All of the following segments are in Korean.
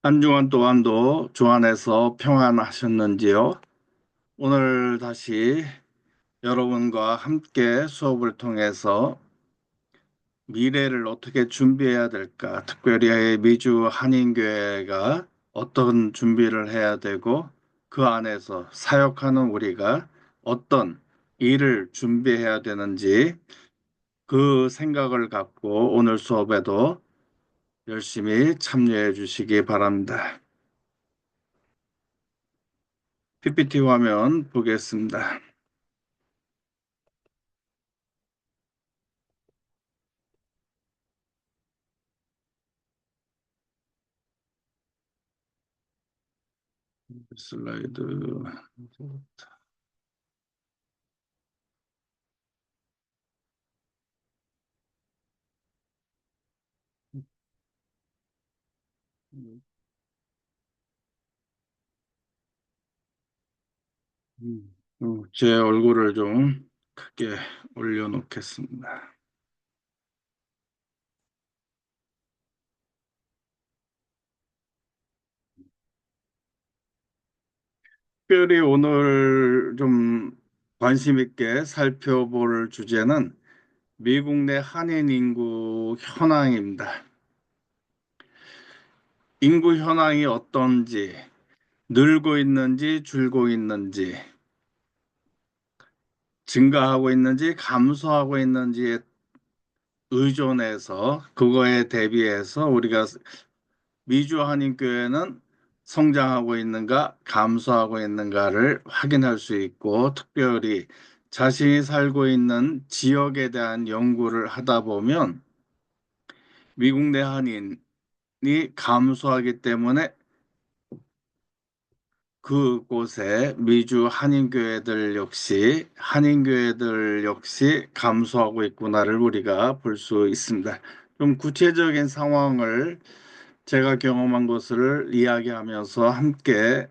한 주간 동안도 주 안에서 평안하셨는지요? 오늘 다시 여러분과 함께 수업을 통해서 미래를 어떻게 준비해야 될까? 특별히 미주 한인교회가 어떤 준비를 해야 되고 그 안에서 사역하는 우리가 어떤 일을 준비해야 되는지 그 생각을 갖고 오늘 수업에도 열심히 참여해 주시기 바랍니다. PPT 화면 보겠습니다. 슬라이드. 제 얼굴을 좀 크게 올려놓겠습니다. 특별히 오늘 좀 관심 있게 살펴볼 주제는 미국 내 한인 인구 현황입니다. 인구 현황이 어떤지, 늘고 있는지, 줄고 있는지, 증가하고 있는지, 감소하고 있는지에 의존해서 그거에 대비해서 우리가 미주 한인교회는 성장하고 있는가, 감소하고 있는가를 확인할 수 있고, 특별히 자신이 살고 있는 지역에 대한 연구를 하다 보면 미국 내 한인이 감소하기 때문에 그곳에 미주 한인교회들 역시 감소하고 있구나를 우리가 볼 수 있습니다. 좀 구체적인 상황을 제가 경험한 것을 이야기하면서 함께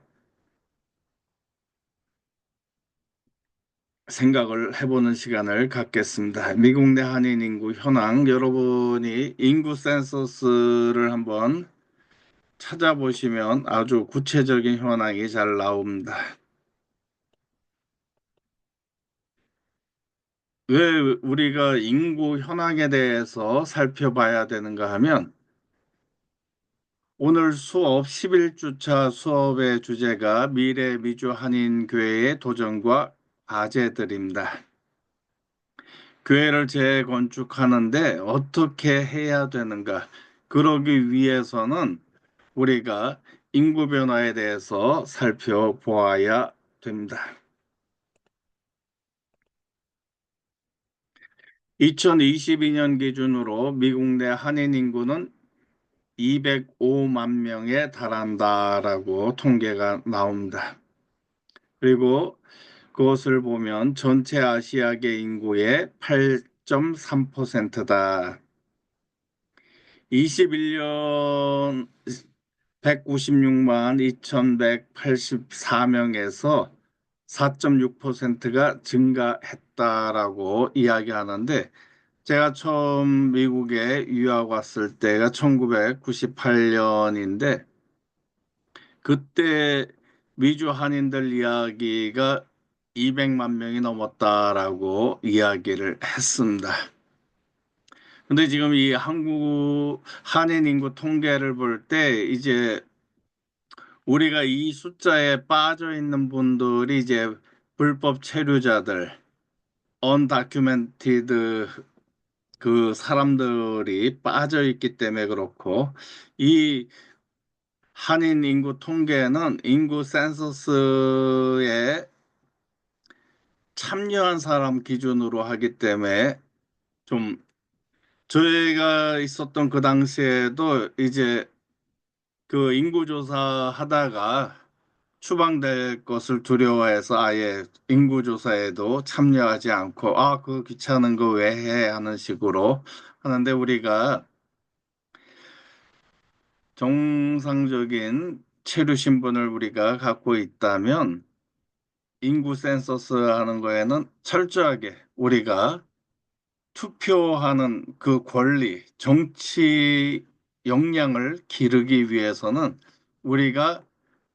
생각을 해보는 시간을 갖겠습니다. 미국 내 한인 인구 현황, 여러분이 인구 센서스를 한번 찾아보시면 아주 구체적인 현황이 잘 나옵니다. 왜 우리가 인구 현황에 대해서 살펴봐야 되는가 하면 오늘 수업 11주차 수업의 주제가 미래 미주 한인 교회의 도전과 과제들입니다. 교회를 재건축하는데 어떻게 해야 되는가? 그러기 위해서는 우리가 인구 변화에 대해서 살펴보아야 됩니다. 2022년 기준으로 미국 내 한인 인구는 205만 명에 달한다라고 통계가 나옵니다. 그리고 그것을 보면 전체 아시아계 인구의 8.3%다. 21년 196만 2184명에서 4.6%가 증가했다라고 이야기하는데 제가 처음 미국에 유학 왔을 때가 1998년인데 그때 미주 한인들 이야기가 200만 명이 넘었다라고 이야기를 했습니다. 근데 지금 이 한국 한인 인구 통계를 볼 때 이제 우리가 이 숫자에 빠져 있는 분들이 이제 불법 체류자들, undocumented 그 사람들이 빠져 있기 때문에 그렇고 이 한인 인구 통계는 인구 센서스에 참여한 사람 기준으로 하기 때문에 좀 저희가 있었던 그 당시에도 이제 그 인구조사 하다가 추방될 것을 두려워해서 아예 인구조사에도 참여하지 않고 그 귀찮은 거 왜 해? 하는 식으로 하는데 우리가 정상적인 체류 신분을 우리가 갖고 있다면 인구 센서스 하는 거에는 철저하게 우리가 투표하는 그 권리, 정치 역량을 기르기 위해서는 우리가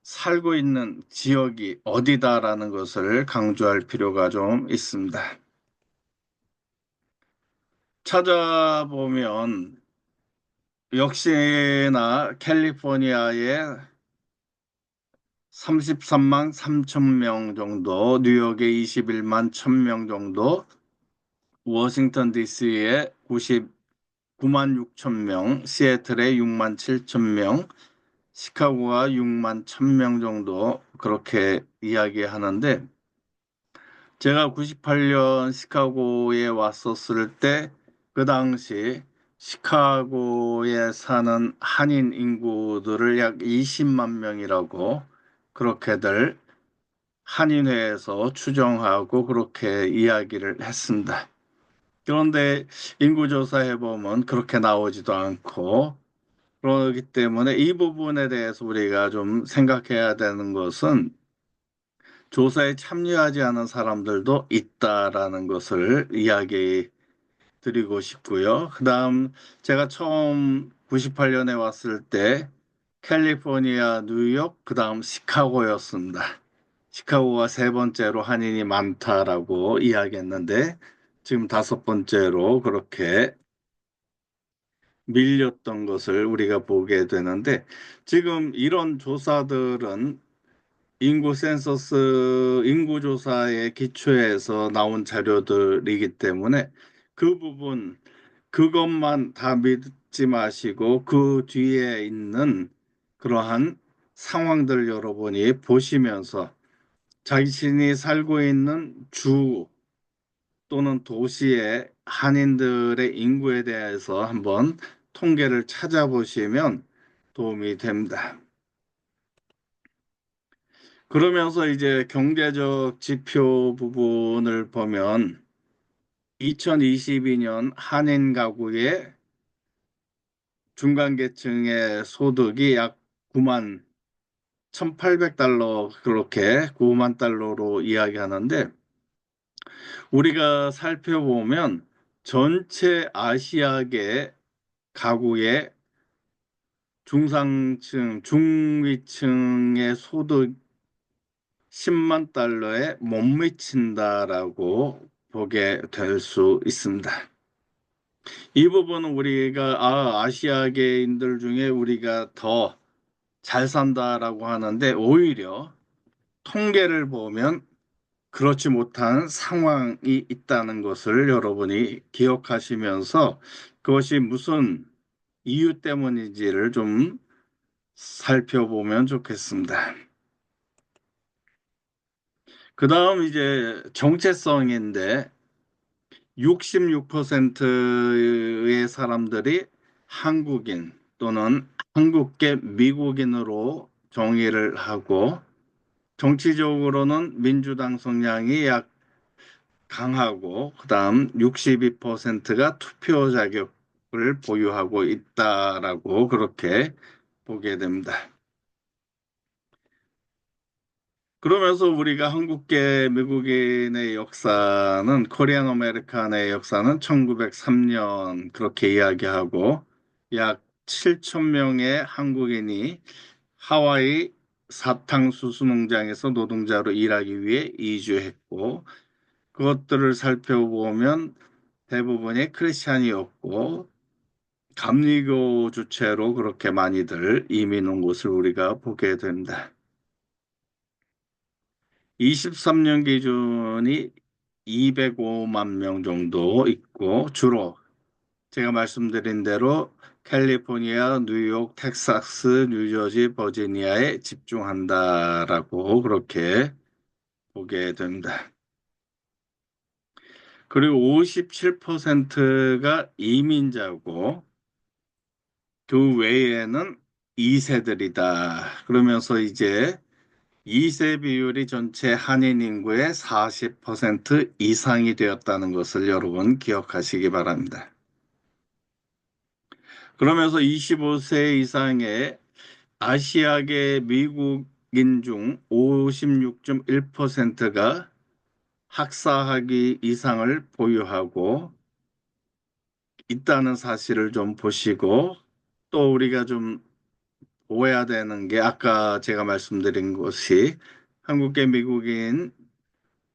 살고 있는 지역이 어디다라는 것을 강조할 필요가 좀 있습니다. 찾아보면 역시나 캘리포니아에 33만 3천 명 정도, 뉴욕에 21만 1천 명 정도, 워싱턴 DC에 99만 6천 명, 시애틀에 6만 7천 명, 시카고가 6만 1천 명 정도 그렇게 이야기하는데 제가 98년 시카고에 왔었을 때 그 당시 시카고에 사는 한인 인구들을 약 20만 명이라고 그렇게들 한인회에서 추정하고 그렇게 이야기를 했습니다. 그런데 인구조사해 보면 그렇게 나오지도 않고 그렇기 때문에 이 부분에 대해서 우리가 좀 생각해야 되는 것은 조사에 참여하지 않은 사람들도 있다라는 것을 이야기 드리고 싶고요. 그다음 제가 처음 98년에 왔을 때 캘리포니아, 뉴욕, 그다음 시카고였습니다. 시카고가 세 번째로 한인이 많다라고 이야기했는데 지금 다섯 번째로 그렇게 밀렸던 것을 우리가 보게 되는데 지금 이런 조사들은 인구조사에 기초해서 나온 자료들이기 때문에 그 부분, 그것만 다 믿지 마시고 그 뒤에 있는 그러한 상황들 여러분이 보시면서 자신이 살고 있는 주 또는 도시의 한인들의 인구에 대해서 한번 통계를 찾아보시면 도움이 됩니다. 그러면서 이제 경제적 지표 부분을 보면 2022년 한인 가구의 중간계층의 소득이 약 9만 1,800달러 그렇게 9만 달러로 이야기하는데 우리가 살펴보면 전체 아시아계 가구의 중상층, 중위층의 소득 10만 달러에 못 미친다라고 보게 될 수 있습니다. 이 부분은 우리가 아시아계인들 중에 우리가 더 잘 산다라고 하는데 오히려 통계를 보면 그렇지 못한 상황이 있다는 것을 여러분이 기억하시면서 그것이 무슨 이유 때문인지를 좀 살펴보면 좋겠습니다. 그 다음 이제 정체성인데 66%의 사람들이 한국인 또는 한국계 미국인으로 정의를 하고 정치적으로는 민주당 성향이 약 강하고 그다음 62%가 투표 자격을 보유하고 있다라고 그렇게 보게 됩니다. 그러면서 우리가 한국계 미국인의 역사는 코리안 아메리칸의 역사는 1903년 그렇게 이야기하고 약 7천 명의 한국인이 하와이 사탕수수 농장에서 노동자로 일하기 위해 이주했고 그것들을 살펴보면 대부분이 크리스찬이었고 감리교 주체로 그렇게 많이들 이민 온 것을 우리가 보게 됩니다. 23년 기준이 205만 명 정도 있고 주로 제가 말씀드린 대로 캘리포니아, 뉴욕, 텍사스, 뉴저지, 버지니아에 집중한다라고 그렇게 보게 됩니다. 그리고 57%가 이민자고 그 외에는 2세들이다. 그러면서 이제 2세 비율이 전체 한인 인구의 40% 이상이 되었다는 것을 여러분 기억하시기 바랍니다. 그러면서 25세 이상의 아시아계 미국인 중 56.1%가 학사학위 이상을 보유하고 있다는 사실을 좀 보시고 또 우리가 좀 오해되는 게 아까 제가 말씀드린 것이 한국계 미국인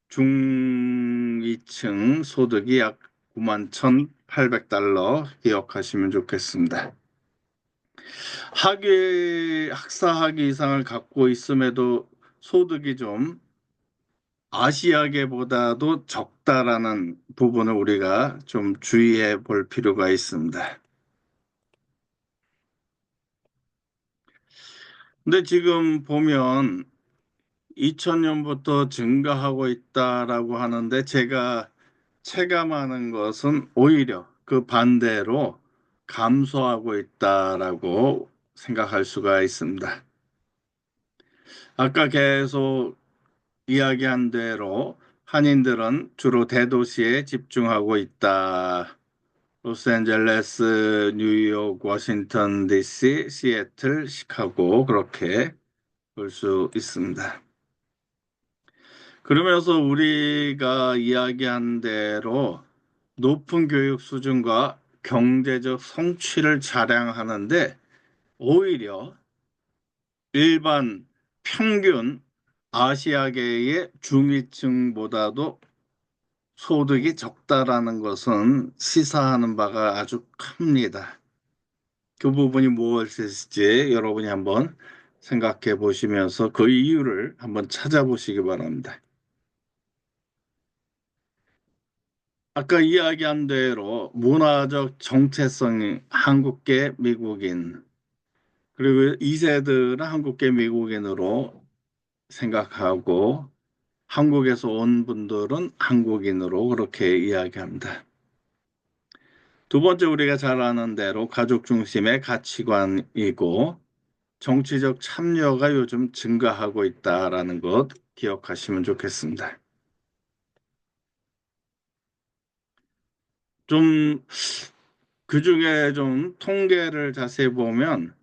중위층 소득이 약 9만 1,800달러 기억하시면 좋겠습니다. 학사 학위 이상을 갖고 있음에도 소득이 좀 아시아계보다도 적다라는 부분을 우리가 좀 주의해 볼 필요가 있습니다. 근데 지금 보면 2000년부터 증가하고 있다라고 하는데 제가 체감하는 것은 오히려 그 반대로 감소하고 있다라고 생각할 수가 있습니다. 아까 계속 이야기한 대로 한인들은 주로 대도시에 집중하고 있다. 로스앤젤레스, 뉴욕, 워싱턴 DC, 시애틀, 시카고 그렇게 볼 수 있습니다. 그러면서 우리가 이야기한 대로 높은 교육 수준과 경제적 성취를 자랑하는데 오히려 일반 평균 아시아계의 중위층보다도 소득이 적다라는 것은 시사하는 바가 아주 큽니다. 그 부분이 무엇일지 여러분이 한번 생각해 보시면서 그 이유를 한번 찾아보시기 바랍니다. 아까 이야기한 대로 문화적 정체성이 한국계 미국인, 그리고 2세들은 한국계 미국인으로 생각하고 한국에서 온 분들은 한국인으로 그렇게 이야기합니다. 두 번째 우리가 잘 아는 대로 가족 중심의 가치관이고 정치적 참여가 요즘 증가하고 있다라는 것 기억하시면 좋겠습니다. 좀 그중에 좀 통계를 자세히 보면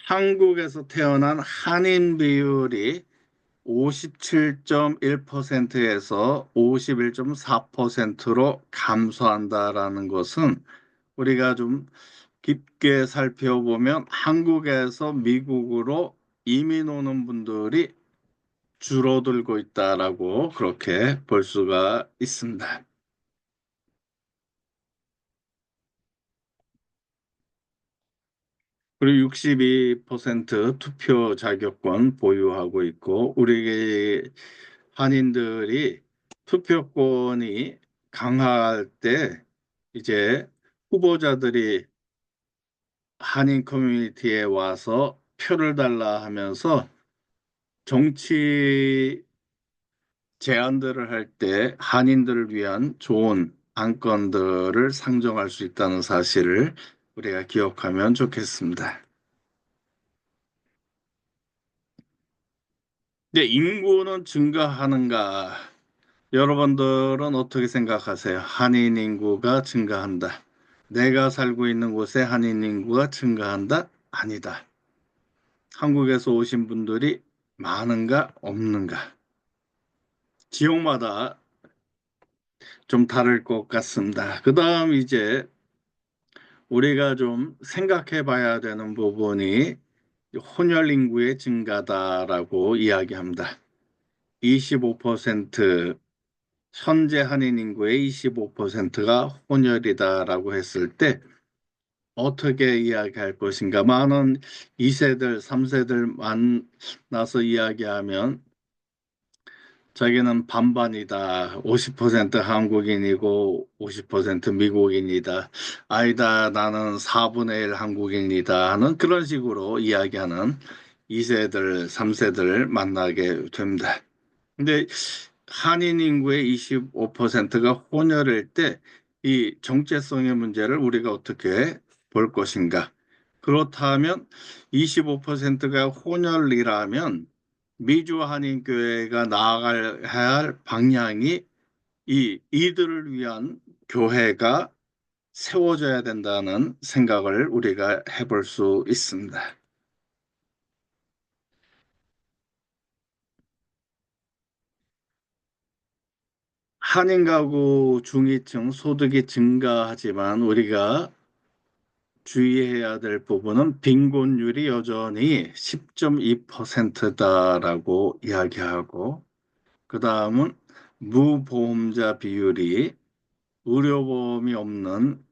한국에서 태어난 한인 비율이 57.1%에서 51.4%로 감소한다라는 것은 우리가 좀 깊게 살펴보면 한국에서 미국으로 이민 오는 분들이 줄어들고 있다라고 그렇게 볼 수가 있습니다. 그리고 62% 투표 자격권 보유하고 있고 우리 한인들이 투표권이 강화할 때 이제 후보자들이 한인 커뮤니티에 와서 표를 달라 하면서 정치 제안들을 할 때 한인들을 위한 좋은 안건들을 상정할 수 있다는 사실을 우리가 기억하면 좋겠습니다. 근데 인구는 증가하는가? 여러분들은 어떻게 생각하세요? 한인 인구가 증가한다. 내가 살고 있는 곳에 한인 인구가 증가한다? 아니다. 한국에서 오신 분들이 많은가? 없는가? 지역마다 좀 다를 것 같습니다. 그 다음 이제 우리가 좀 생각해 봐야 되는 부분이 혼혈 인구의 증가다라고 이야기합니다. 25% 현재 한인 인구의 25%가 혼혈이다라고 했을 때 어떻게 이야기할 것인가? 많은 2세들, 3세들 만나서 이야기하면 자기는 반반이다. 50% 한국인이고 50% 미국인이다. 아니다. 나는 4분의 1 한국인이다. 하는 그런 식으로 이야기하는 2세들, 3세들 만나게 됩니다. 근데 한인 인구의 25%가 혼혈일 때 이 정체성의 문제를 우리가 어떻게 볼 것인가? 그렇다면 25%가 혼혈이라면 미주 한인교회가 나아가야 할 방향이 이들을 위한 교회가 세워져야 된다는 생각을 우리가 해볼 수 있습니다. 한인 가구 중위층 소득이 증가하지만 우리가 주의해야 될 부분은 빈곤율이 여전히 10.2%다라고 이야기하고, 그 다음은 무보험자 비율이 의료보험이 없는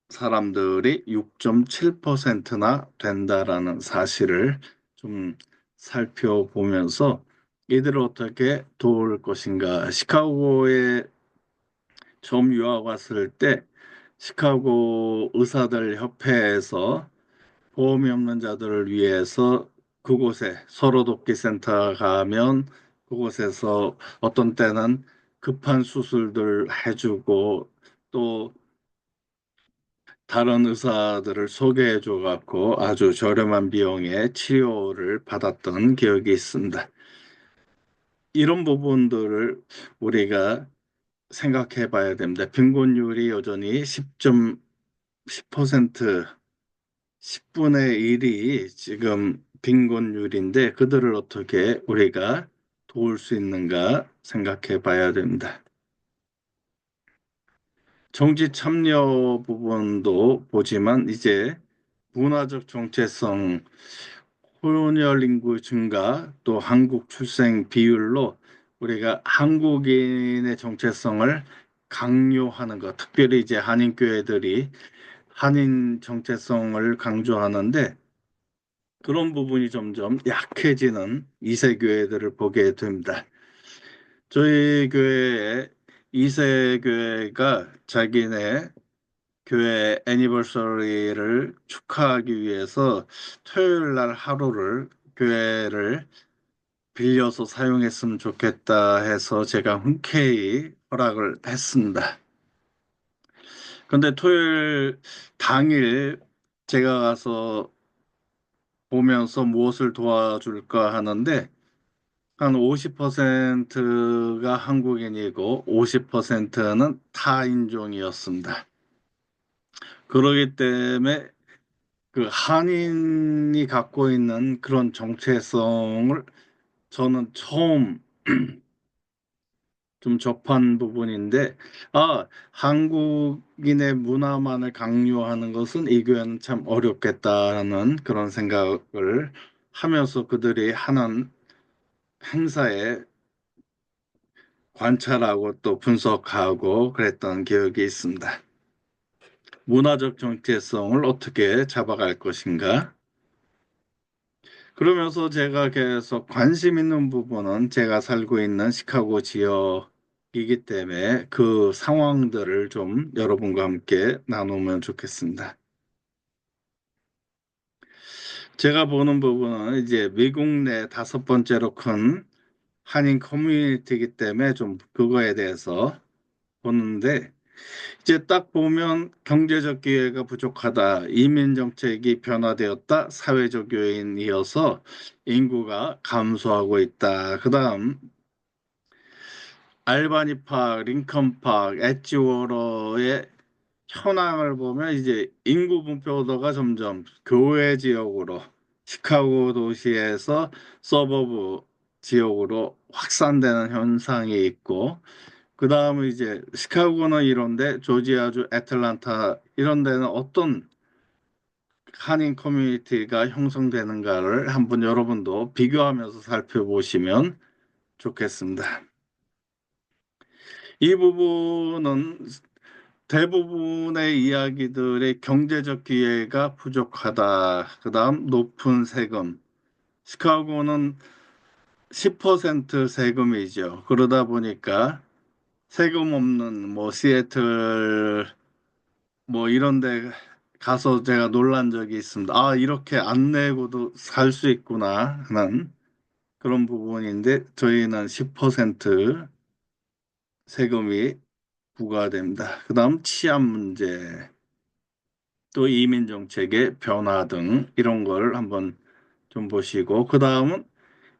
사람들이 6.7%나 된다라는 사실을 좀 살펴보면서 이들을 어떻게 도울 것인가. 시카고에 처음 유학 왔을 때 시카고 의사들 협회에서 보험이 없는 자들을 위해서 그곳에 서로 돕기 센터 가면 그곳에서 어떤 때는 급한 수술들 해주고 또 다른 의사들을 소개해 줘 갖고 아주 저렴한 비용에 치료를 받았던 기억이 있습니다. 이런 부분들을 우리가 생각해 봐야 됩니다. 빈곤율이 여전히 10% 10분의 1이 지금 빈곤율인데 그들을 어떻게 우리가 도울 수 있는가 생각해 봐야 됩니다. 정치 참여 부분도 보지만 이제 문화적 정체성, 혼혈 인구 증가, 또 한국 출생 비율로 우리가 한국인의 정체성을 강요하는 것, 특별히 이제 한인교회들이 한인 정체성을 강조하는데 그런 부분이 점점 약해지는 이세 교회들을 보게 됩니다. 저희 교회에 이세 교회가 자기네 교회 애니버서리를 축하하기 위해서 토요일 날 하루를 교회를 빌려서 사용했으면 좋겠다 해서 제가 흔쾌히 허락을 했습니다. 근데 토요일 당일 제가 가서 보면서 무엇을 도와줄까 하는데 한 50%가 한국인이고 50%는 타인종이었습니다. 그러기 때문에 그 한인이 갖고 있는 그런 정체성을 저는 처음 좀 접한 부분인데, 한국인의 문화만을 강요하는 것은 이 교회는 참 어렵겠다는 그런 생각을 하면서 그들이 하는 행사에 관찰하고 또 분석하고 그랬던 기억이 있습니다. 문화적 정체성을 어떻게 잡아갈 것인가? 그러면서 제가 계속 관심 있는 부분은 제가 살고 있는 시카고 지역이기 때문에 그 상황들을 좀 여러분과 함께 나누면 좋겠습니다. 제가 보는 부분은 이제 미국 내 다섯 번째로 큰 한인 커뮤니티이기 때문에 좀 그거에 대해서 보는데 이제 딱 보면 경제적 기회가 부족하다, 이민 정책이 변화되었다, 사회적 요인이어서 인구가 감소하고 있다. 그다음 알바니 파크, 링컨 파크, 엣지워러의 현황을 보면 이제 인구 분포도가 점점 교외 지역으로 시카고 도시에서 서버브 지역으로 확산되는 현상이 있고 그 다음에 이제 시카고는 이런데 조지아주 애틀란타 이런 데는 어떤 한인 커뮤니티가 형성되는가를 한번 여러분도 비교하면서 살펴보시면 좋겠습니다. 이 부분은 대부분의 이야기들의 경제적 기회가 부족하다. 그 다음 높은 세금. 시카고는 10% 세금이죠. 그러다 보니까 세금 없는 뭐 시애틀 뭐 이런 데 가서 제가 놀란 적이 있습니다. 이렇게 안 내고도 살 수 있구나 하는 그런 부분인데 저희는 10% 세금이 부과됩니다. 그다음 치안 문제, 또 이민 정책의 변화 등 이런 걸 한번 좀 보시고 그다음은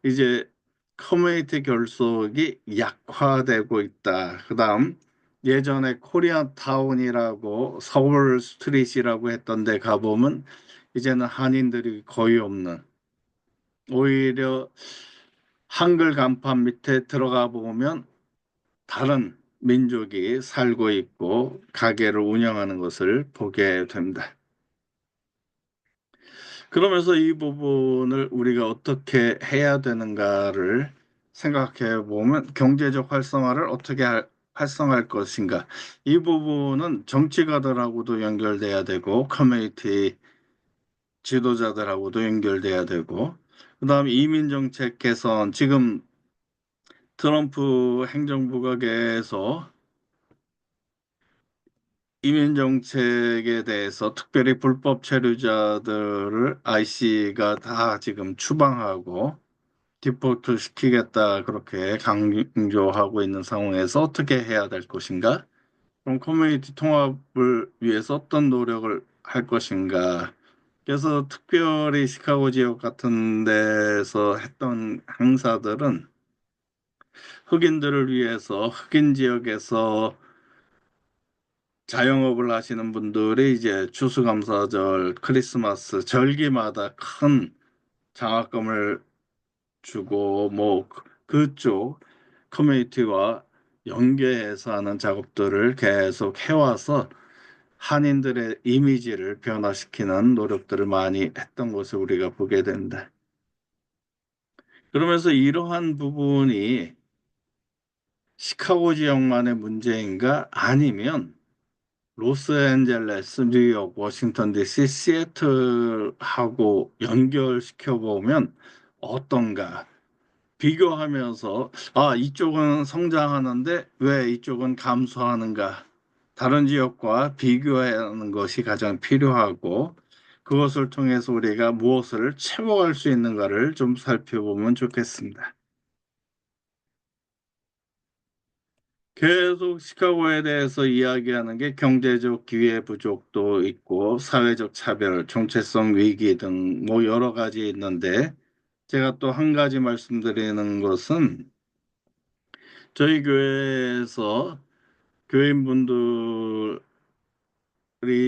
이제 커뮤니티 결속이 약화되고 있다. 그다음 예전에 코리아타운이라고 서울 스트릿이라고 했던 데 가보면 이제는 한인들이 거의 없는 오히려 한글 간판 밑에 들어가 보면 다른 민족이 살고 있고 가게를 운영하는 것을 보게 됩니다. 그러면서 이 부분을 우리가 어떻게 해야 되는가를 생각해 보면 경제적 활성화를 어떻게 활성화할 것인가. 이 부분은 정치가들하고도 연결돼야 되고 커뮤니티 지도자들하고도 연결돼야 되고 그다음에 이민 정책 개선 지금 트럼프 행정부가 계속 이민 정책에 대해서 특별히 불법 체류자들을 IC가 다 지금 추방하고 디포트 시키겠다 그렇게 강조하고 있는 상황에서 어떻게 해야 될 것인가? 그럼 커뮤니티 통합을 위해서 어떤 노력을 할 것인가? 그래서 특별히 시카고 지역 같은 데서 했던 행사들은 흑인들을 위해서 흑인 지역에서 자영업을 하시는 분들이 이제 추수감사절, 크리스마스, 절기마다 큰 장학금을 주고 뭐 그쪽 커뮤니티와 연계해서 하는 작업들을 계속 해와서 한인들의 이미지를 변화시키는 노력들을 많이 했던 것을 우리가 보게 된다. 그러면서 이러한 부분이 시카고 지역만의 문제인가 아니면 로스앤젤레스, 뉴욕, 워싱턴 DC, 시애틀하고 연결시켜 보면 어떤가? 비교하면서 이쪽은 성장하는데 왜 이쪽은 감소하는가? 다른 지역과 비교하는 것이 가장 필요하고 그것을 통해서 우리가 무엇을 채워갈 수 있는가를 좀 살펴보면 좋겠습니다. 계속 시카고에 대해서 이야기하는 게 경제적 기회 부족도 있고 사회적 차별, 정체성 위기 등 뭐 여러 가지 있는데 제가 또 한 가지 말씀드리는 것은 저희 교회에서 교인분들이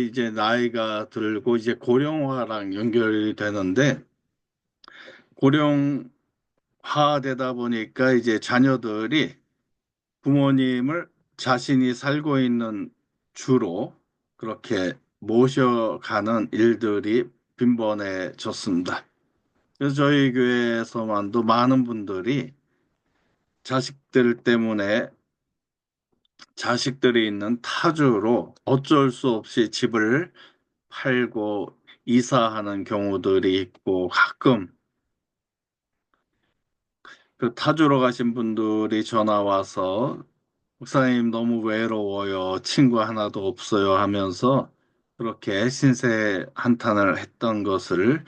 이제 나이가 들고 이제 고령화랑 연결이 되는데 고령화되다 보니까 이제 자녀들이 부모님을 자신이 살고 있는 주로 그렇게 모셔가는 일들이 빈번해졌습니다. 그래서 저희 교회에서만도 많은 분들이 자식들 때문에 자식들이 있는 타주로 어쩔 수 없이 집을 팔고 이사하는 경우들이 있고 가끔 그 타주로 가신 분들이 전화 와서 목사님 너무 외로워요. 친구 하나도 없어요 하면서 그렇게 신세 한탄을 했던 것을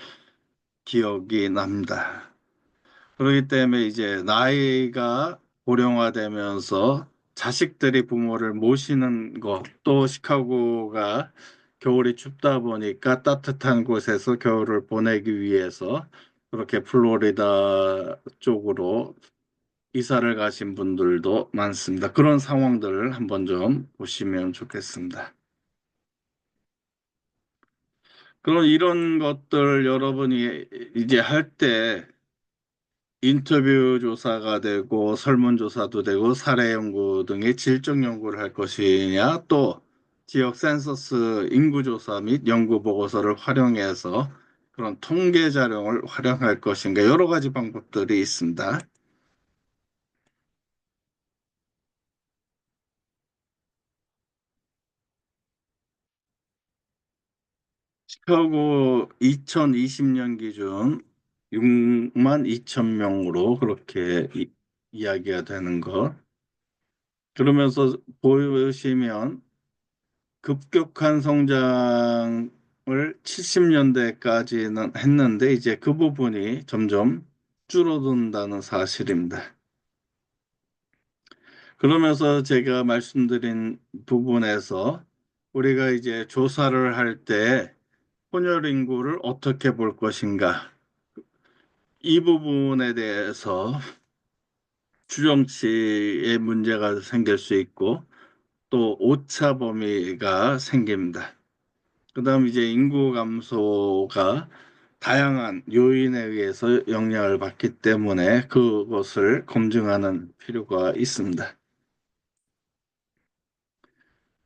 기억이 납니다. 그렇기 때문에 이제 나이가 고령화되면서 자식들이 부모를 모시는 것, 또 시카고가 겨울이 춥다 보니까 따뜻한 곳에서 겨울을 보내기 위해서 그렇게 플로리다 쪽으로 이사를 가신 분들도 많습니다. 그런 상황들을 한번 좀 보시면 좋겠습니다. 그럼 이런 것들 여러분이 이제 할 때 인터뷰 조사가 되고 설문조사도 되고 사례 연구 등의 질적 연구를 할 것이냐 또 지역 센서스 인구조사 및 연구 보고서를 활용해서 그런 통계 자료를 활용할 것인가 여러 가지 방법들이 있습니다. 시카고 2020년 기준 6만 2천 명으로 그렇게 이야기가 되는 것. 그러면서 보시면 급격한 성장을 70년대까지는 했는데 이제 그 부분이 점점 줄어든다는 사실입니다. 그러면서 제가 말씀드린 부분에서 우리가 이제 조사를 할 때 혼혈 인구를 어떻게 볼 것인가 이 부분에 대해서 추정치의 문제가 생길 수 있고 또 오차 범위가 생깁니다. 그다음 이제 인구 감소가 다양한 요인에 의해서 영향을 받기 때문에 그것을 검증하는 필요가 있습니다.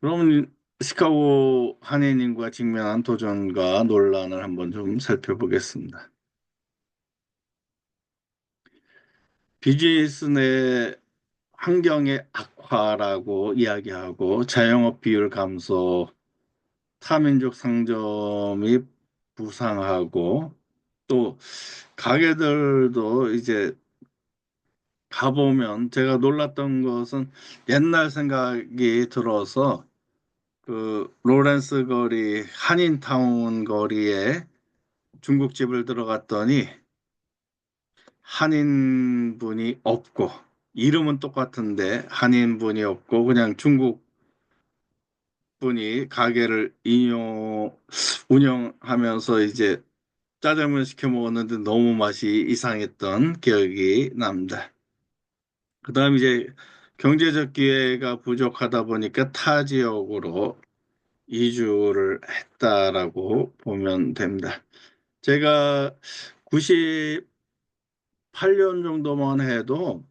그러면 시카고 한인인구가 직면한 도전과 논란을 한번 좀 살펴보겠습니다. 비즈니스 내 환경의 악화라고 이야기하고 자영업 비율 감소, 타민족 상점이 부상하고 또 가게들도 이제 가보면 제가 놀랐던 것은 옛날 생각이 들어서 그 로렌스 거리, 한인타운 거리에 중국집을 들어갔더니 한인분이 없고 이름은 똑같은데 한인분이 없고 그냥 중국분이 가게를 운영하면서 이제 짜장면 시켜 먹었는데 너무 맛이 이상했던 기억이 납니다. 그다음 이제 경제적 기회가 부족하다 보니까 타 지역으로 이주를 했다라고 보면 됩니다. 제가 98년 정도만 해도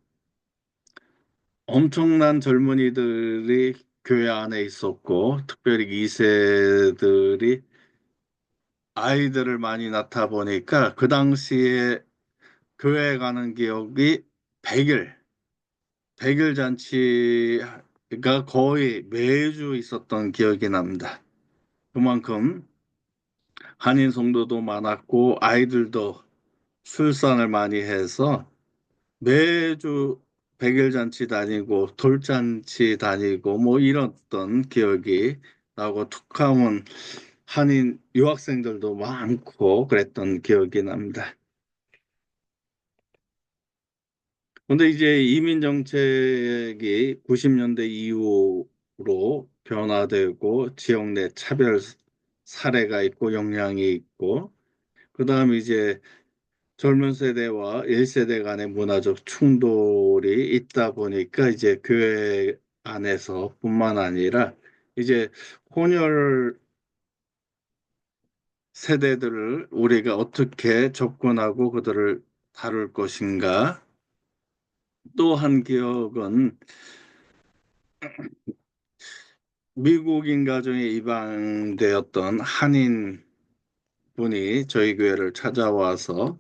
엄청난 젊은이들이 교회 안에 있었고, 특별히 2세들이 아이들을 많이 낳다 보니까 그 당시에 교회 가는 기억이 100일, 100일 잔치가 거의 매주 있었던 기억이 납니다. 그만큼 한인 성도도 많았고 아이들도 출산을 많이 해서 매주 백일 잔치 다니고 돌잔치 다니고 뭐 이랬던 기억이 나고 툭하면 한인 유학생들도 많고 그랬던 기억이 납니다. 근데 이제 이민 정책이 90년대 이후로 변화되고 지역 내 차별 사례가 있고 영향이 있고 그다음에 이제 젊은 세대와 1세대 간의 문화적 충돌이 있다 보니까 이제 교회 안에서뿐만 아니라 이제 혼혈 세대들을 우리가 어떻게 접근하고 그들을 다룰 것인가. 또 한 기억은 미국인 가정에 입양되었던 한인 분이 저희 교회를 찾아와서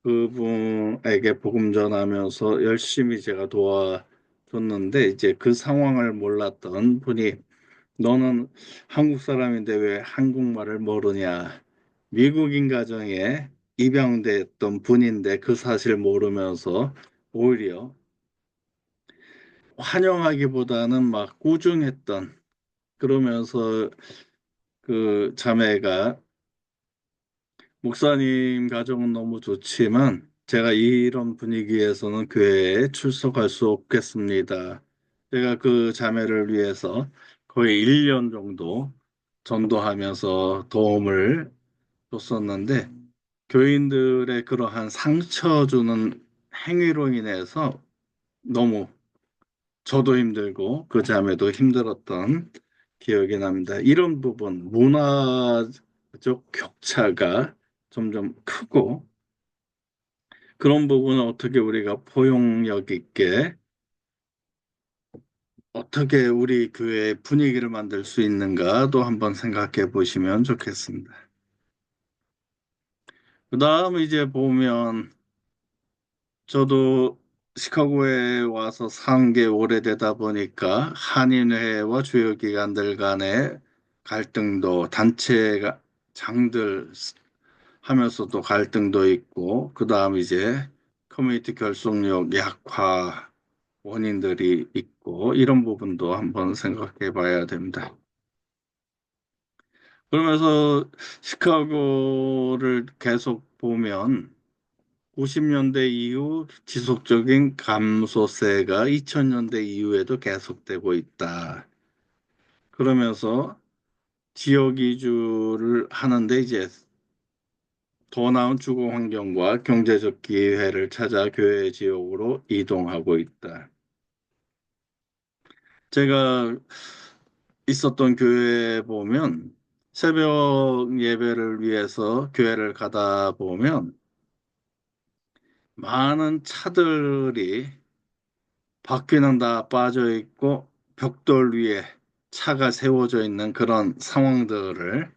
그분에게 복음 전하면서 열심히 제가 도와줬는데 이제 그 상황을 몰랐던 분이 너는 한국 사람인데 왜 한국말을 모르냐? 미국인 가정에 입양됐던 분인데 그 사실 모르면서 오히려 환영하기보다는 막 꾸중했던 그러면서 그 자매가 목사님 가정은 너무 좋지만 제가 이런 분위기에서는 교회에 출석할 수 없겠습니다. 제가 그 자매를 위해서 거의 1년 정도 전도하면서 도움을 줬었는데 교인들의 그러한 상처 주는 행위로 인해서 너무 저도 힘들고 그 자매도 힘들었던 기억이 납니다. 이런 부분, 문화적 격차가 점점 크고 그런 부분을 어떻게 우리가 포용력 있게 어떻게 우리 교회의 분위기를 만들 수 있는가도 한번 생각해 보시면 좋겠습니다. 그 다음 이제 보면 저도 시카고에 와서 산 게 오래되다 보니까 한인회와 주요 기관들 간의 갈등도 단체가 장들 하면서도 갈등도 있고 그다음 이제 커뮤니티 결속력 약화 원인들이 있고 이런 부분도 한번 생각해 봐야 됩니다. 그러면서 시카고를 계속 보면 90년대 이후 지속적인 감소세가 2000년대 이후에도 계속되고 있다. 그러면서 지역 이주를 하는데 이제 더 나은 주거 환경과 경제적 기회를 찾아 교회 지역으로 이동하고 있다. 제가 있었던 교회에 보면 새벽 예배를 위해서 교회를 가다 보면 많은 차들이 바퀴는 다 빠져 있고 벽돌 위에 차가 세워져 있는 그런 상황들을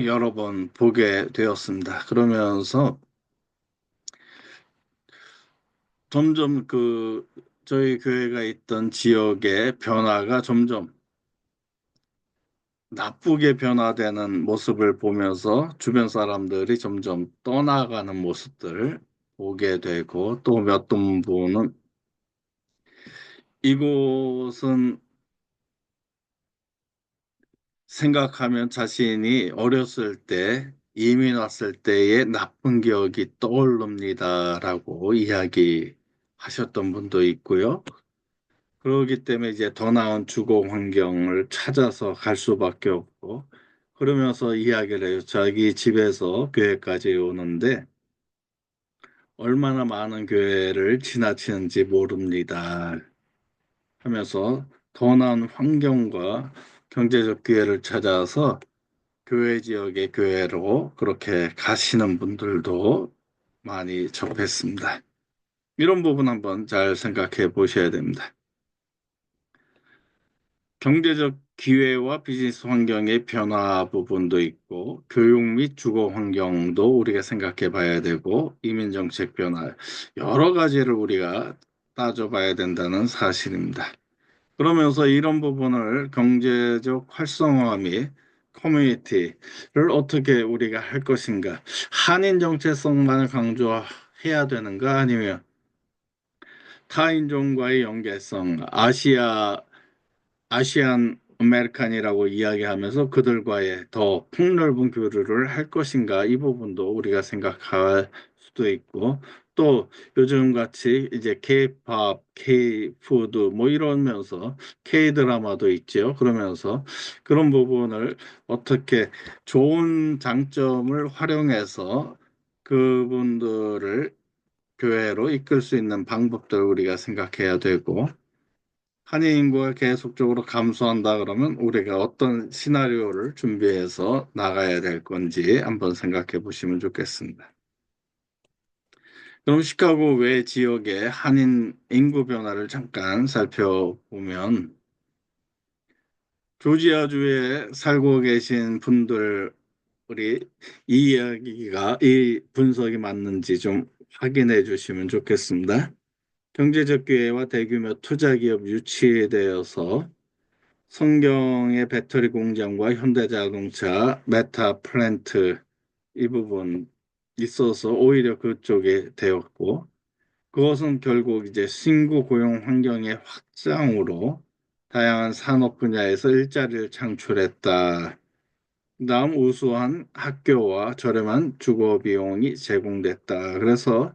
여러 번 보게 되었습니다. 그러면서 점점 저희 교회가 있던 지역의 변화가 점점 나쁘게 변화되는 모습을 보면서 주변 사람들이 점점 떠나가는 모습들을 보게 되고, 또 몇 분은 이곳은 생각하면 자신이 어렸을 때 이민 왔을 때의 나쁜 기억이 떠오릅니다라고 이야기하셨던 분도 있고요. 그러기 때문에 이제 더 나은 주거 환경을 찾아서 갈 수밖에 없고, 그러면서 이야기를 해요. 자기 집에서 교회까지 오는데 얼마나 많은 교회를 지나치는지 모릅니다 하면서 더 나은 환경과 경제적 기회를 찾아서 교회 지역의 교회로 그렇게 가시는 분들도 많이 접했습니다. 이런 부분 한번 잘 생각해 보셔야 됩니다. 경제적 기회와 비즈니스 환경의 변화 부분도 있고, 교육 및 주거 환경도 우리가 생각해 봐야 되고, 이민 정책 변화, 여러 가지를 우리가 따져봐야 된다는 사실입니다. 그러면서 이런 부분을 경제적 활성화 및 커뮤니티를 어떻게 우리가 할 것인가, 한인 정체성만을 강조해야 되는가, 아니면 타인종과의 연계성, 아시안 아메리칸이라고 이야기하면서 그들과의 더 폭넓은 교류를 할 것인가, 이 부분도 우리가 생각할 수도 있고, 또 요즘 같이 이제 K-팝, K-푸드 뭐 이러면서 K-드라마도 있죠. 그러면서 그런 부분을 어떻게 좋은 장점을 활용해서 그분들을 교회로 이끌 수 있는 방법들을 우리가 생각해야 되고, 한인 인구가 계속적으로 감소한다 그러면 우리가 어떤 시나리오를 준비해서 나가야 될 건지 한번 생각해 보시면 좋겠습니다. 그럼 시카고 외 지역의 한인 인구 변화를 잠깐 살펴보면, 조지아주에 살고 계신 분들이 이 분석이 맞는지 좀 확인해 주시면 좋겠습니다. 경제적 기회와 대규모 투자 기업 유치되어서 성경의 배터리 공장과 현대자동차, 메타 플랜트 이 부분 있어서 오히려 그쪽에 되었고, 그것은 결국 이제 신구 고용 환경의 확장으로 다양한 산업 분야에서 일자리를 창출했다. 그다음 우수한 학교와 저렴한 주거 비용이 제공됐다. 그래서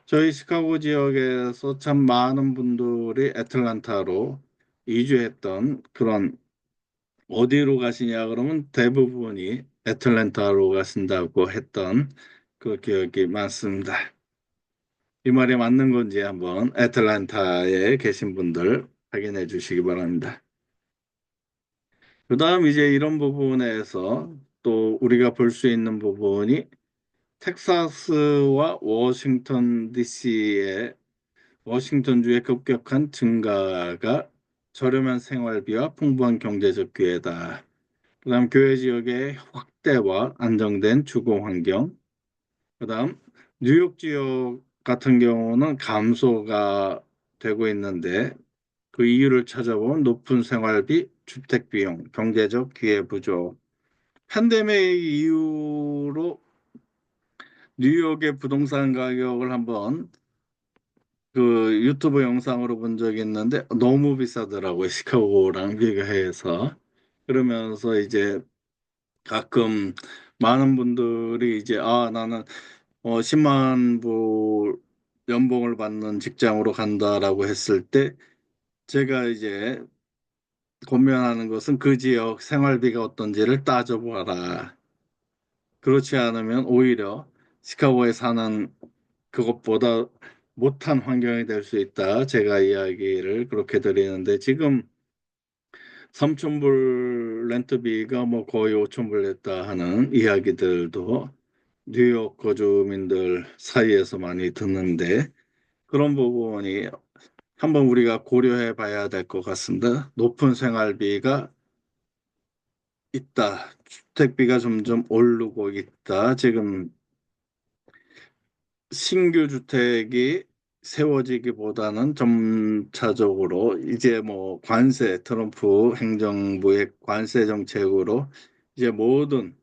저희 시카고 지역에서 참 많은 분들이 애틀란타로 이주했던 그런, 어디로 가시냐 그러면 대부분이 애틀랜타로 가신다고 했던 그 기억이 많습니다. 이 말이 맞는 건지 한번 애틀랜타에 계신 분들 확인해 주시기 바랍니다. 그 다음 이제 이런 부분에서 또 우리가 볼 수 있는 부분이, 텍사스와 워싱턴 DC의 워싱턴주의 급격한 증가가 저렴한 생활비와 풍부한 경제적 기회다. 그다음 교회 지역의 확대와 안정된 주거 환경. 그다음 뉴욕 지역 같은 경우는 감소가 되고 있는데, 그 이유를 찾아보면 높은 생활비, 주택 비용, 경제적 기회 부족. 팬데믹 이후로 뉴욕의 부동산 가격을 한번 유튜브 영상으로 본 적이 있는데 너무 비싸더라고요. 시카고랑 비교해서. 그러면서 이제 가끔 많은 분들이 이제 나는 10만 불 연봉을 받는 직장으로 간다라고 했을 때, 제가 이제 권면하는 것은 그 지역 생활비가 어떤지를 따져보아라. 그렇지 않으면 오히려 시카고에 사는 그것보다 못한 환경이 될 수 있다. 제가 이야기를 그렇게 드리는데, 지금 3,000불 렌트비가 뭐 거의 5,000불 냈다 하는 이야기들도 뉴욕 거주민들 사이에서 많이 듣는데, 그런 부분이 한번 우리가 고려해 봐야 될 것 같습니다. 높은 생활비가 있다. 주택비가 점점 오르고 있다. 지금 신규 주택이 세워지기보다는 점차적으로 이제 뭐 관세, 트럼프 행정부의 관세 정책으로 이제 모든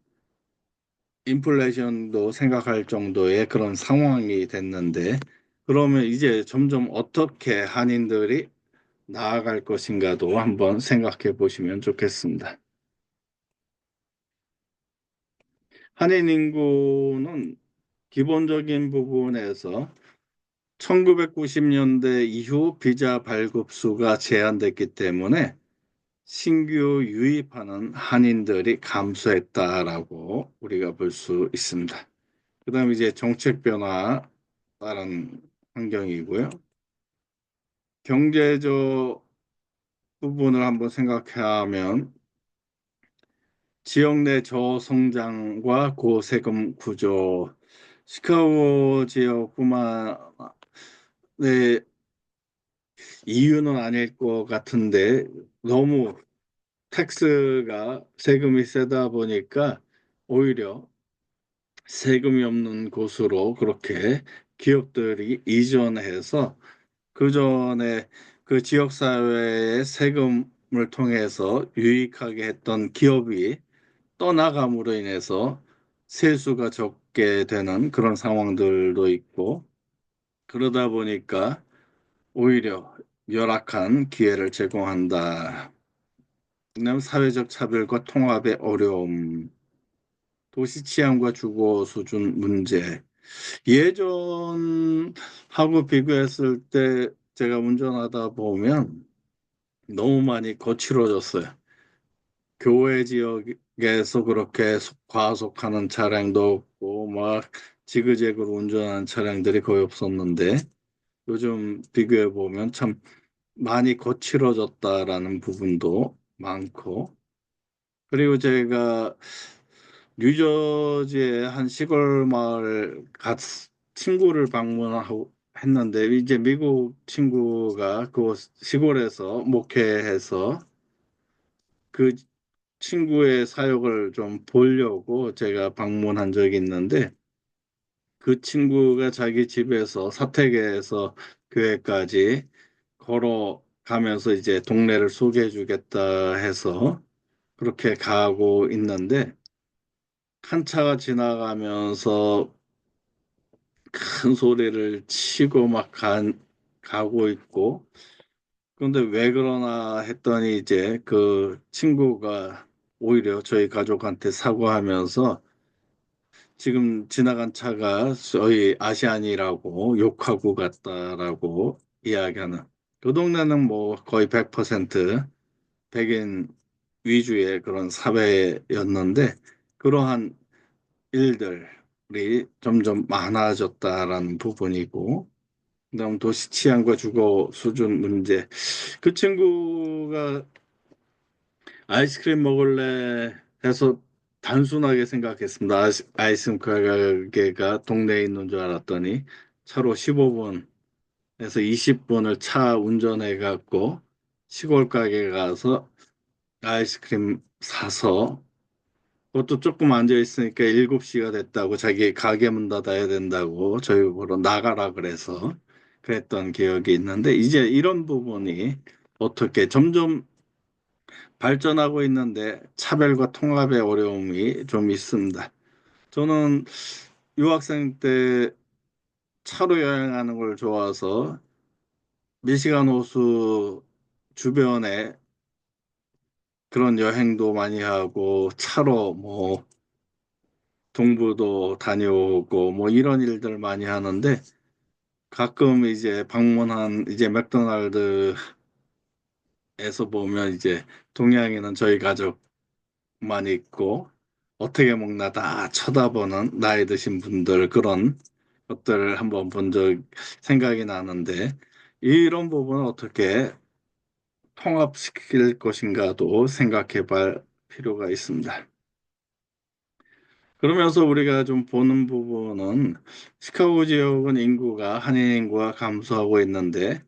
인플레이션도 생각할 정도의 그런 상황이 됐는데, 그러면 이제 점점 어떻게 한인들이 나아갈 것인가도 한번 생각해 보시면 좋겠습니다. 한인 인구는 기본적인 부분에서 1990년대 이후 비자 발급수가 제한됐기 때문에 신규 유입하는 한인들이 감소했다라고 우리가 볼 수 있습니다. 그다음에 이제 정책 변화 다른 환경이고요. 경제적 부분을 한번 생각하면 지역 내 저성장과 고세금 구조, 시카고 지역뿐만 네, 이유는 아닐 것 같은데 너무 텍스가 세금이 세다 보니까 오히려 세금이 없는 곳으로 그렇게 기업들이 이전해서 그 전에 그 지역 사회의 세금을 통해서 유익하게 했던 기업이 떠나감으로 인해서 세수가 적게 되는 그런 상황들도 있고, 그러다 보니까 오히려 열악한 기회를 제공한다. 그다음 사회적 차별과 통합의 어려움, 도시 치안과 주거 수준 문제. 예전하고 비교했을 때 제가 운전하다 보면 너무 많이 거칠어졌어요. 교외 지역에서 그렇게 과속하는 차량도 없고 막 지그재그로 운전하는 차량들이 거의 없었는데 요즘 비교해 보면 참 많이 거칠어졌다라는 부분도 많고, 그리고 제가 뉴저지의 한 시골 마을 친구를 방문하고 했는데 이제 미국 친구가 그 시골에서 목회해서 그 친구의 사역을 좀 보려고 제가 방문한 적이 있는데, 그 친구가 자기 집에서 사택에서 교회까지 걸어가면서 이제 동네를 소개해 주겠다 해서 그렇게 가고 있는데, 한 차가 지나가면서 큰 소리를 치고 가고 있고, 그런데 왜 그러나 했더니 이제 그 친구가 오히려 저희 가족한테 사과하면서 지금 지나간 차가 저희 아시안이라고 욕하고 갔다라고 이야기하는, 그 동네는 뭐 거의 100% 백인 위주의 그런 사회였는데 그러한 일들이 점점 많아졌다라는 부분이고, 그다음 도시 치안과 주거 수준 문제. 그 친구가 아이스크림 먹을래 해서 단순하게 생각했습니다. 아이스크림 가게가 동네에 있는 줄 알았더니 차로 15분에서 20분을 차 운전해 갖고 시골 가게 가서 아이스크림 사서, 그것도 조금 앉아 있으니까 7시가 됐다고 자기 가게 문 닫아야 된다고 저희 보러 나가라 그래서 그랬던 기억이 있는데, 이제 이런 부분이 어떻게 점점 발전하고 있는데 차별과 통합의 어려움이 좀 있습니다. 저는 유학생 때 차로 여행하는 걸 좋아서 미시간 호수 주변에 그런 여행도 많이 하고 차로 뭐 동부도 다녀오고 뭐 이런 일들 많이 하는데, 가끔 이제 방문한 이제 맥도날드에서 보면 이제 동양인은 저희 가족만 있고 어떻게 먹나 다 쳐다보는 나이 드신 분들, 그런 것들을 한번 본 적 생각이 나는데, 이런 부분을 어떻게 통합시킬 것인가도 생각해 볼 필요가 있습니다. 그러면서 우리가 좀 보는 부분은 시카고 지역은 한인 인구가 감소하고 있는데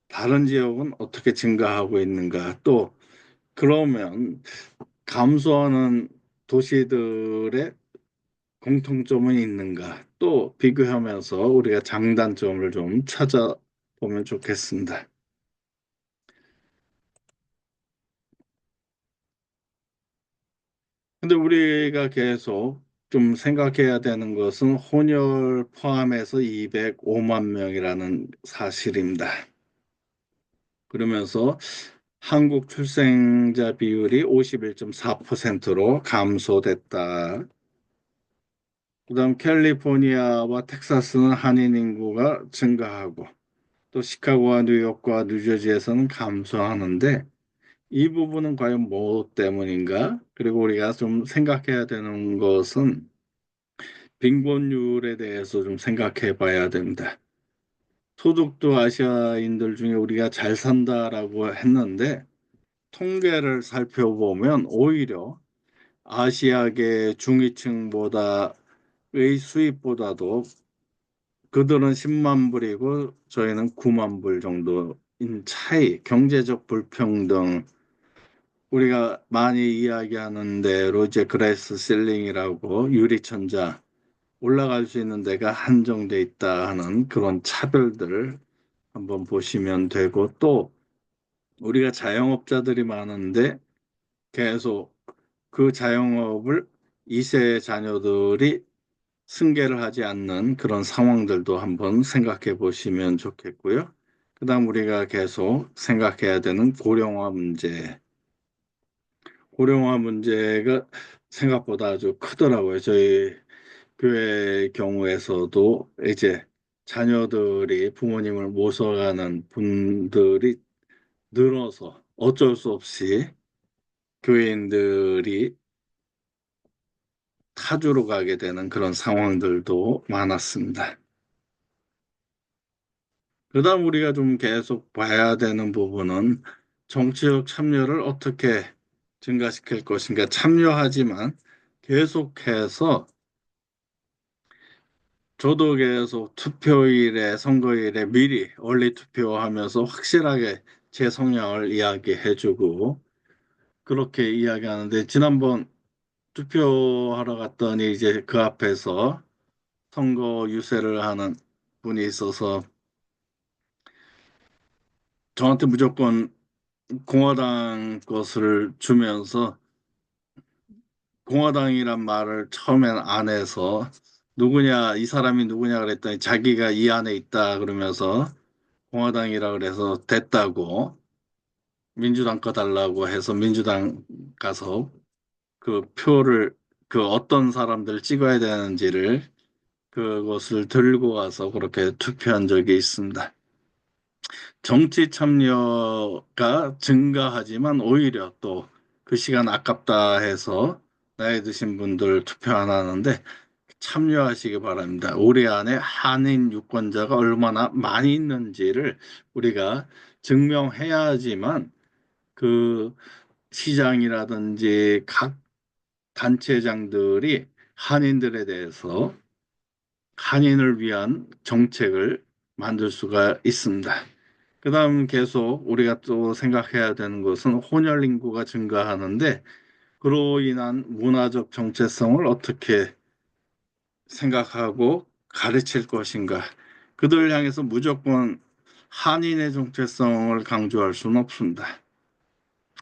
다른 지역은 어떻게 증가하고 있는가? 또 그러면 감소하는 도시들의 공통점은 있는가? 또 비교하면서 우리가 장단점을 좀 찾아보면 좋겠습니다. 근데 우리가 계속 좀 생각해야 되는 것은 혼혈 포함해서 205만 명이라는 사실입니다. 그러면서 한국 출생자 비율이 51.4%로 감소됐다. 그다음 캘리포니아와 텍사스는 한인 인구가 증가하고 또 시카고와 뉴욕과 뉴저지에서는 감소하는데 이 부분은 과연 뭐 때문인가? 그리고 우리가 좀 생각해야 되는 것은 빈곤율에 대해서 좀 생각해 봐야 됩니다. 소득도 아시아인들 중에 우리가 잘 산다라고 했는데 통계를 살펴보면 오히려 아시아계 중위층보다의 수입보다도 그들은 10만 불이고 저희는 9만 불 정도인 차이, 경제적 불평등, 우리가 많이 이야기하는 대로 이제 그레스 실링이라고 유리천장 올라갈 수 있는 데가 한정돼 있다 하는 그런 차별들을 한번 보시면 되고 또 우리가 자영업자들이 많은데 계속 그 자영업을 2세 자녀들이 승계를 하지 않는 그런 상황들도 한번 생각해 보시면 좋겠고요. 그다음 우리가 계속 생각해야 되는 고령화 문제. 고령화 문제가 생각보다 아주 크더라고요. 저희 교회 경우에서도 이제 자녀들이 부모님을 모셔가는 분들이 늘어서 어쩔 수 없이 교인들이 타주로 가게 되는 그런 상황들도 많았습니다. 그다음 우리가 좀 계속 봐야 되는 부분은 정치적 참여를 어떻게 증가시킬 것인가. 참여하지만 계속해서 저도 계속 투표일에 선거일에 미리 얼리 투표하면서 확실하게 제 성향을 이야기해주고 그렇게 이야기하는데 지난번 투표하러 갔더니 이제 그 앞에서 선거 유세를 하는 분이 있어서 저한테 무조건 공화당 것을 주면서 공화당이란 말을 처음엔 안 해서 누구냐, 이 사람이 누구냐 그랬더니 자기가 이 안에 있다 그러면서 공화당이라 그래서 됐다고 민주당 거 달라고 해서 민주당 가서 그 표를 그 어떤 사람들 찍어야 되는지를 그것을 들고 가서 그렇게 투표한 적이 있습니다. 정치 참여가 증가하지만 오히려 또 그 시간 아깝다 해서 나이 드신 분들 투표 안 하는데 참여하시기 바랍니다. 우리 안에 한인 유권자가 얼마나 많이 있는지를 우리가 증명해야지만 그 시장이라든지 각 단체장들이 한인들에 대해서 한인을 위한 정책을 만들 수가 있습니다. 그다음 계속 우리가 또 생각해야 되는 것은 혼혈 인구가 증가하는데 그로 인한 문화적 정체성을 어떻게 생각하고 가르칠 것인가. 그들을 향해서 무조건 한인의 정체성을 강조할 수는 없습니다.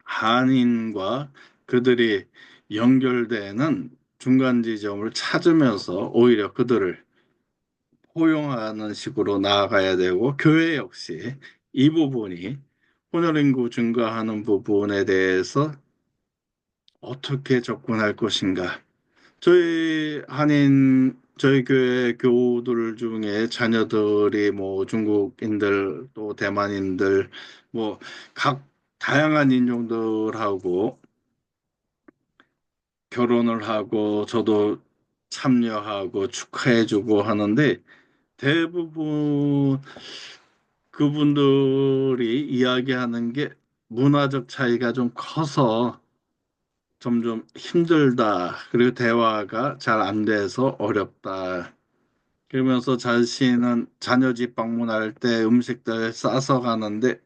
한인과 그들이 연결되는 중간 지점을 찾으면서 오히려 그들을 포용하는 식으로 나아가야 되고 교회 역시 이 부분이 혼혈 인구 증가하는 부분에 대해서 어떻게 접근할 것인가. 저희 교회 교우들 중에 자녀들이 뭐 중국인들 또 대만인들 뭐 각 다양한 인종들하고 결혼을 하고 저도 참여하고 축하해주고 하는데 대부분 그분들이 이야기하는 게 문화적 차이가 좀 커서 점점 힘들다. 그리고 대화가 잘 안 돼서 어렵다. 그러면서 자신은 자녀 집 방문할 때 음식들 싸서 가는데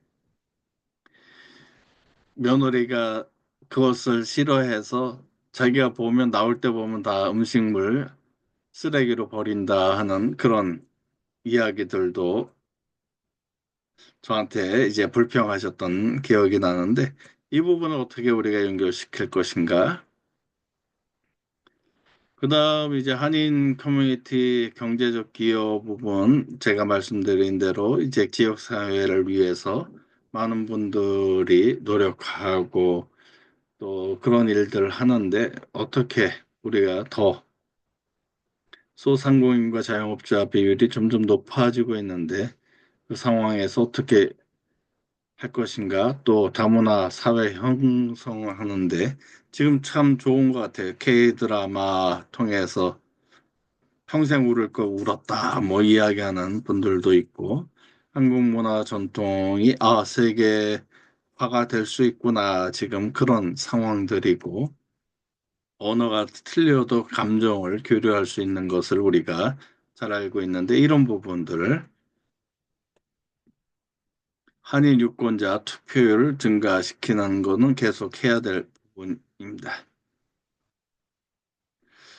며느리가 그것을 싫어해서 자기가 보면 나올 때 보면 다 음식물 쓰레기로 버린다 하는 그런 이야기들도 저한테 이제 불평하셨던 기억이 나는데 이 부분을 어떻게 우리가 연결시킬 것인가? 그다음 이제 한인 커뮤니티 경제적 기여 부분 제가 말씀드린 대로 이제 지역 사회를 위해서 많은 분들이 노력하고 또 그런 일들을 하는데 어떻게 우리가 더 소상공인과 자영업자 비율이 점점 높아지고 있는데 그 상황에서 어떻게 할 것인가 또 다문화 사회 형성하는데 지금 참 좋은 것 같아요. K-드라마 통해서 평생 울을 거 울었다 뭐 이야기하는 분들도 있고 한국 문화 전통이 세계화가 될 수 있구나 지금 그런 상황들이고 언어가 틀려도 감정을 교류할 수 있는 것을 우리가 잘 알고 있는데 이런 부분들을 한인 유권자 투표율을 증가시키는 것은 계속 해야 될 부분입니다.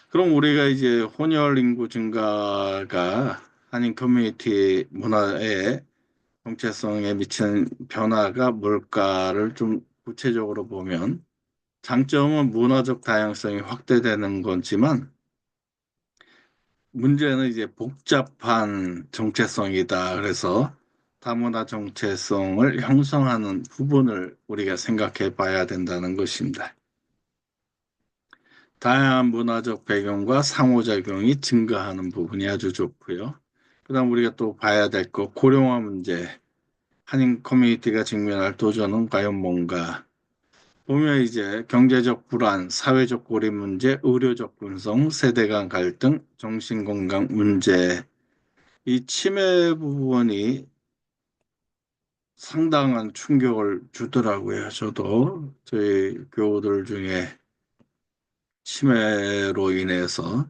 그럼 우리가 이제 혼혈 인구 증가가 한인 커뮤니티 문화에 정체성에 미치는 변화가 뭘까를 좀 구체적으로 보면 장점은 문화적 다양성이 확대되는 거지만 문제는 이제 복잡한 정체성이다. 그래서 다문화 정체성을 형성하는 부분을 우리가 생각해 봐야 된다는 것입니다. 다양한 문화적 배경과 상호작용이 증가하는 부분이 아주 좋고요. 그다음 우리가 또 봐야 될 거 고령화 문제. 한인 커뮤니티가 직면할 도전은 과연 뭔가? 보면 이제 경제적 불안, 사회적 고립 문제, 의료 접근성, 세대 간 갈등, 정신건강 문제, 이 치매 부분이 상당한 충격을 주더라고요. 저도 저희 교우들 중에 치매로 인해서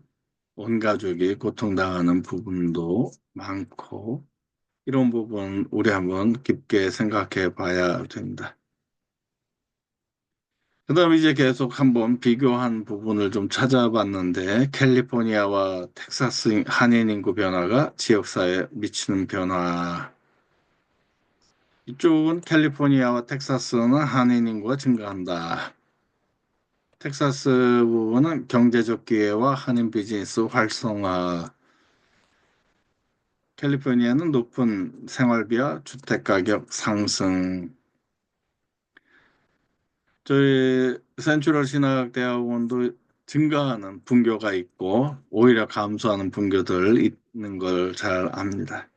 온 가족이 고통당하는 부분도 많고, 이런 부분 우리 한번 깊게 생각해 봐야 된다. 그다음 이제 계속 한번 비교한 부분을 좀 찾아봤는데 캘리포니아와 텍사스 한인 인구 변화가 지역사회에 미치는 변화. 이쪽은 캘리포니아와 텍사스는 한인 인구가 증가한다. 텍사스 부분은 경제적 기회와 한인 비즈니스 활성화. 캘리포니아는 높은 생활비와 주택 가격 상승. 저희 센트럴 신학대학원도 증가하는 분교가 있고 오히려 감소하는 분교들 있는 걸 잘 압니다.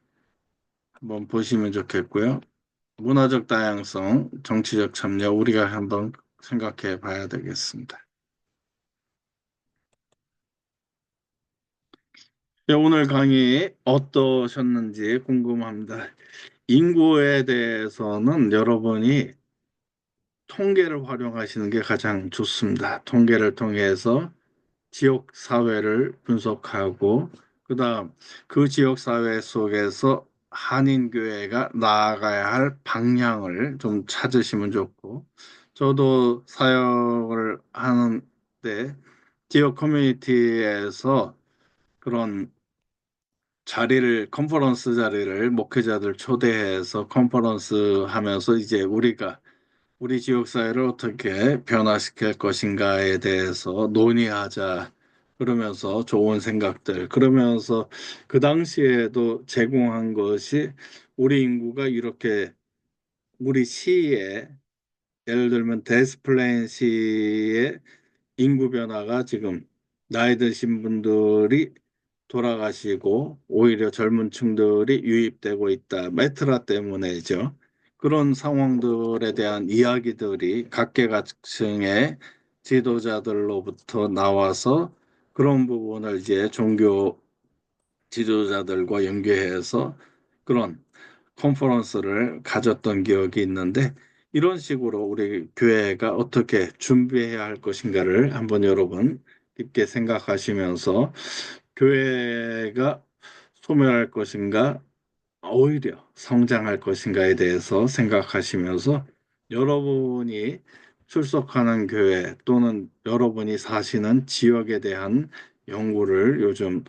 한번 보시면 좋겠고요. 문화적 다양성, 정치적 참여 우리가 한번 생각해 봐야 되겠습니다. 네, 오늘 강의 어떠셨는지 궁금합니다. 인구에 대해서는 여러분이 통계를 활용하시는 게 가장 좋습니다. 통계를 통해서 지역 사회를 분석하고 그다음 그 지역 사회 속에서 한인교회가 나아가야 할 방향을 좀 찾으시면 좋고 저도 사역을 하는데 지역 커뮤니티에서 그런 자리를 컨퍼런스 자리를 목회자들 초대해서 컨퍼런스 하면서 이제 우리가 우리 지역 사회를 어떻게 변화시킬 것인가에 대해서 논의하자. 그러면서 좋은 생각들, 그러면서 그 당시에도 제공한 것이 우리 인구가 이렇게 우리 시에 예를 들면 데스플레인 시의 인구 변화가 지금 나이 드신 분들이 돌아가시고 오히려 젊은 층들이 유입되고 있다. 메트라 때문에죠. 그런 상황들에 대한 이야기들이 각계각층의 지도자들로부터 나와서 그런 부분을 이제 종교 지도자들과 연계해서 그런 컨퍼런스를 가졌던 기억이 있는데 이런 식으로 우리 교회가 어떻게 준비해야 할 것인가를 한번 여러분 깊게 생각하시면서 교회가 소멸할 것인가, 오히려 성장할 것인가에 대해서 생각하시면서 여러분이 출석하는 교회 또는 여러분이 사시는 지역에 대한 연구를 요즘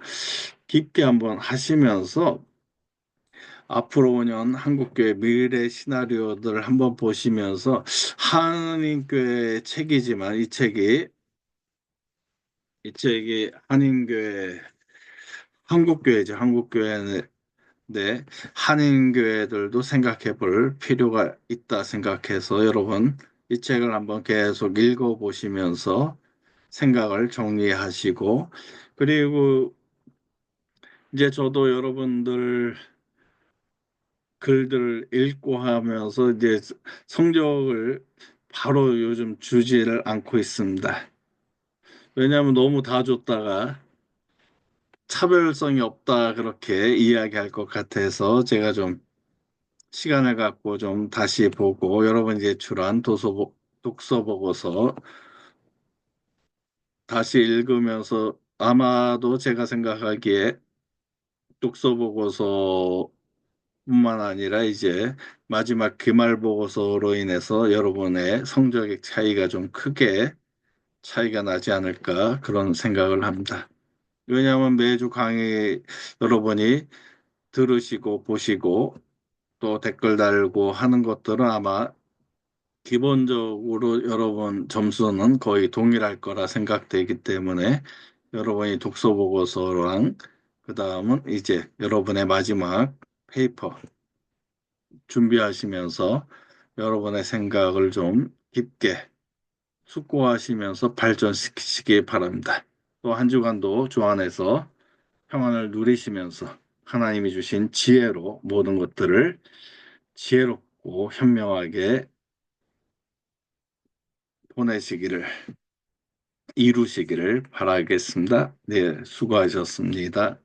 깊게 한번 하시면서 앞으로 5년 한국교회 미래 시나리오들을 한번 보시면서 한인교회 책이지만 이 책이 한인교회 한국교회죠. 한국교회는 네, 한인교회들도 생각해 볼 필요가 있다 생각해서 여러분 이 책을 한번 계속 읽어보시면서 생각을 정리하시고 그리고 이제 저도 여러분들 글들 읽고 하면서 이제 성적을 바로 요즘 주지를 않고 있습니다. 왜냐하면 너무 다 줬다가 차별성이 없다 그렇게 이야기할 것 같아서 제가 좀 시간을 갖고 좀 다시 보고 여러분이 제출한 독서 보고서 다시 읽으면서 아마도 제가 생각하기에 독서 보고서뿐만 아니라 이제 마지막 기말 보고서로 인해서 여러분의 성적의 차이가 좀 크게 차이가 나지 않을까 그런 생각을 합니다. 왜냐하면 매주 강의 여러분이 들으시고 보시고 또 댓글 달고 하는 것들은 아마 기본적으로 여러분 점수는 거의 동일할 거라 생각되기 때문에 여러분이 독서 보고서랑 그 다음은 이제 여러분의 마지막 페이퍼 준비하시면서 여러분의 생각을 좀 깊게 숙고하시면서 발전시키시기 바랍니다. 또 한 주간도 주 안에서 평안을 누리시면서 하나님이 주신 지혜로 모든 것들을 지혜롭고 현명하게 보내시기를 이루시기를 바라겠습니다. 네, 수고하셨습니다.